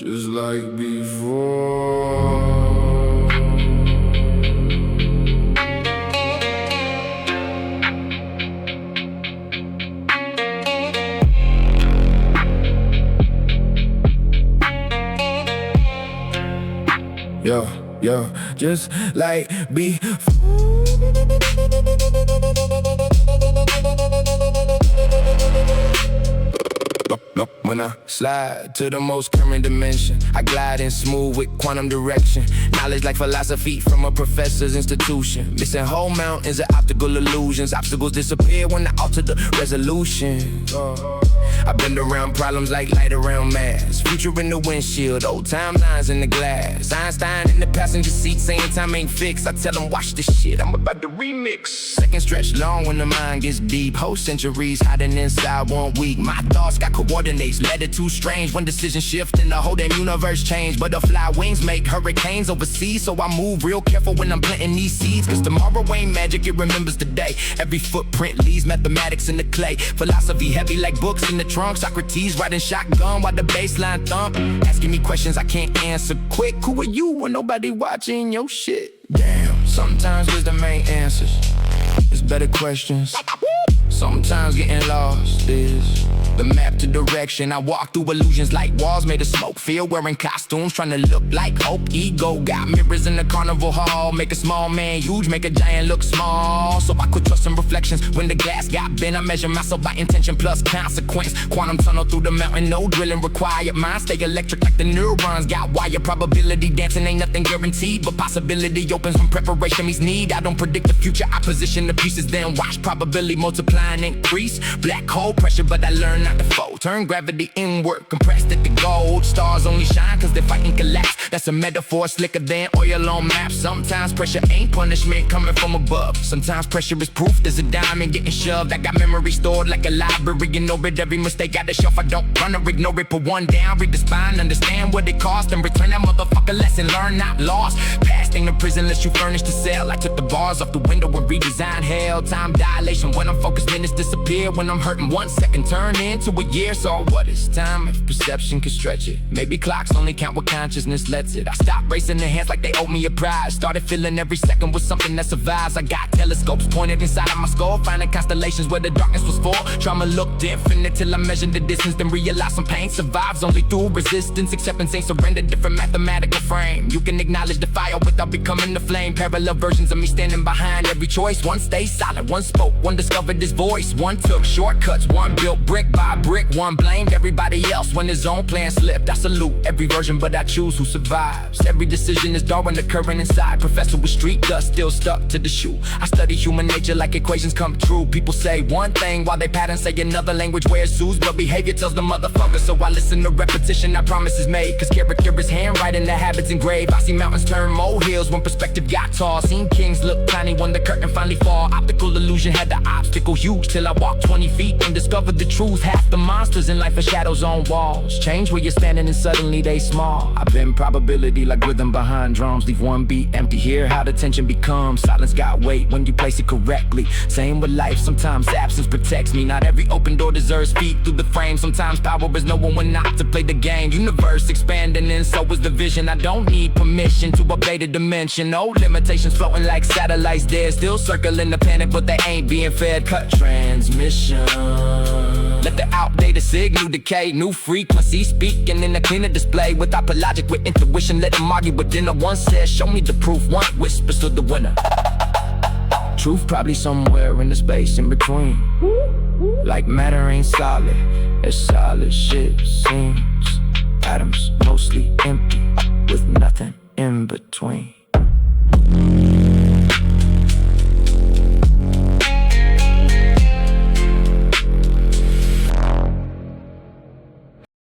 just like before. Yo, just like before. When I slide to the most current dimension, I glide in smooth with quantum direction. Knowledge like philosophy from a professor's institution. Missing whole mountains of optical illusions. Obstacles disappear when I alter the resolution. I bend around problems like light around mass. Future in the windshield, old timelines in the glass. Einstein in the passenger seat saying time ain't fixed. I tell him watch this shit, I'm about to remix. Second stretch long when the mind gets deep. Whole centuries hiding inside 1 week. My thoughts got coordinates, led it too strange. When decisions shift and the whole damn universe change. Butterfly wings make hurricanes overseas. So I move real careful when I'm planting these seeds. Cause tomorrow ain't magic, it remembers the day. Every footprint leaves mathematics in the clay. Philosophy heavy like books in the trunk. Socrates riding shotgun while the bassline thump. Asking me questions I can't answer quick. Who are you when nobody watching your shit? Damn, sometimes wisdom ain't answers, it's better questions. Sometimes getting lost is the map to direction. I walk through illusions like walls made of smoke. Fear wearing costumes, trying to look like hope. Ego got mirrors in the carnival hall. Make a small man huge, make a giant look small. So I quit trusting reflections. When the glass got bent, I measure myself by intention plus consequence. Quantum tunnel through the mountain, no drilling required. Mine stay electric like the neurons got wire. Probability dancing ain't nothing guaranteed, but possibility opens when preparation meets need. I don't predict the future, I position the pieces, then watch probability multiply and increase. Black hole pressure, but I learn not to fold. Turn gravity inward, compressed at the gold. Stars only shine cause they're fighting collapse. That's a metaphor slicker than oil on maps. Sometimes pressure ain't punishment coming from above. Sometimes pressure is proof there's a diamond getting shoved. I got memory stored like a library in orbit. Every mistake at the shelf, I don't run or ignore it. Put one down, read the spine, understand what it cost, and return that motherfucker lesson. Learn not lost. Past ain't a prison unless you furnish the cell. I took the bars off the window and redesigned hell. Time dilation when I'm focused, minutes disappear. When I'm hurting, 1 second turn into a year. So what is time if perception can stretch it? Maybe clocks only count what consciousness lets it. I stopped racing the hands like they owe me a prize. Started feeling every second was something that survives. I got telescopes pointed inside of my skull, finding constellations where the darkness was full. Trauma looked infinite till I measured the distance, then realized some pain survives only through resistance. Acceptance ain't surrender, different mathematical frame. You can acknowledge the fire without becoming the flame. Parallel versions of me standing behind every choice. One stays silent, one spoke, one discovered his voice. One took shortcuts, one built brick by brick. One blamed everybody else when his own plan slipped. I salute every version, but I choose who survives. Every decision is Darwin occurring inside. Professor with street dust still stuck to the shoe. I study human nature like equations come true. People say one thing while they pattern say another. Language wears suits, but behavior tells the motherfucker. So I listen to repetition, I promise is made. Cause character is handwriting, the habits engraved. I see mountains turn molehills when perspective got tall. Seen kings look tiny when the curtain finally fall. Optical illusion had the obstacle huge till I walked 20 feet and discovered the truth. Half the monsters in life are shadows on walls. Change where you're standing and suddenly they small. I bend probability like rhythm behind drums. Leave one beat empty, hear how the tension becomes. Silence got weight when you place it correctly. Same with life, sometimes absence protects me. Not every open door deserves feet through the frame. Sometimes power is knowing when not to play the game. Universe expanding and so is the vision. I don't need permission to obey the dimension. No limitations floating like satellites there. Still circling the planet but they ain't being fed. Cut transmission. Let the outdated signal decay. New frequency speaking in a cleaner display. Without logic, with intuition, let them argue within. One says, show me the proof. One whispers to the winner. Truth probably somewhere in the space in between. Like matter ain't solid, as solid shit seems. Atoms mostly empty, with nothing in between.